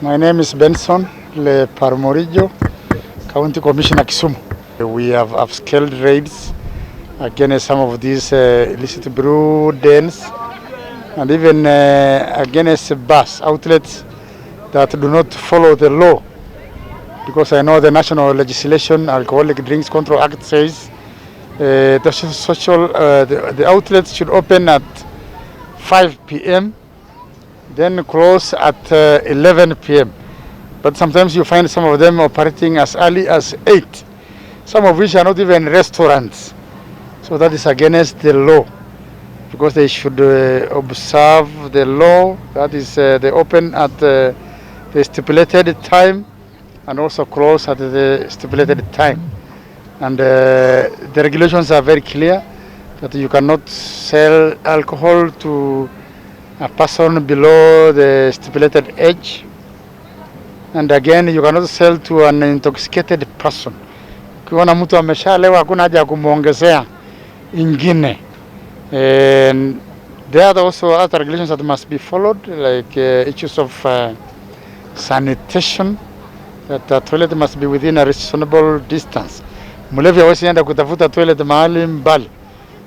My name is Benson Lerparmorijo, County Commissioner Kisumu. We have upscaled raids against some of these illicit brew dens and even against bus outlets that do not follow the law. Because I know the national legislation, Alcoholic Drinks Control Act says the outlets should open at 5 p.m. then close at 11 p.m. But sometimes you find some of them operating as early as 8, some of which are not even restaurants. So that is against the law, because they should observe the law. That is, they open at the stipulated time and also close at the stipulated time. And the regulations are very clear that you cannot sell alcohol to a person below the stipulated age. And again, you cannot sell to an intoxicated person. Ukiona mtu ameshalewa hakuna haja ya kumuongezea ingine. And there are also other regulations that must be followed, like issues of sanitation, that the toilet must be within a reasonable distance. Mlevi hawezi enda kutafuta toilet mahali mbali.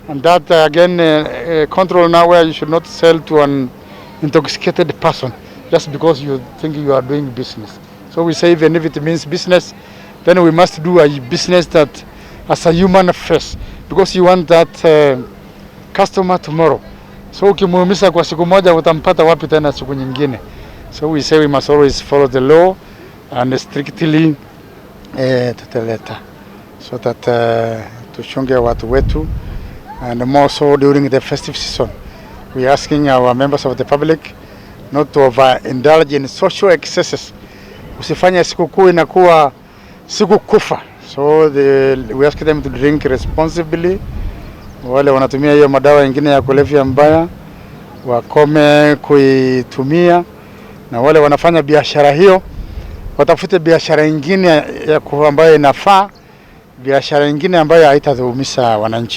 And that again control now where you should not sell to an intoxicated person just because you think you are doing business. So we say even if it means business, then we must do a business that as a human face, because you want that customer tomorrow. So ukimuumiza kwa siku moja utampata wapi tena siku nyingine. So we say we must always follow the law and strictly to the letter, so that tuchunge watu wetu, and more so during the festive season. We are asking our members of the public not to indulge in social excesses. Usifanye sikukuu inakuwa siku kufa. So we ask them to drink responsibly. Wale wanatumia hiyo madawa ingine ya kulevya mbaya wakome kuitumia, na wale wanafanya biashara hiyo watafute biashara ingine ambayo inafaa, biashara ingine ambayo haitadhulumisha wananchi.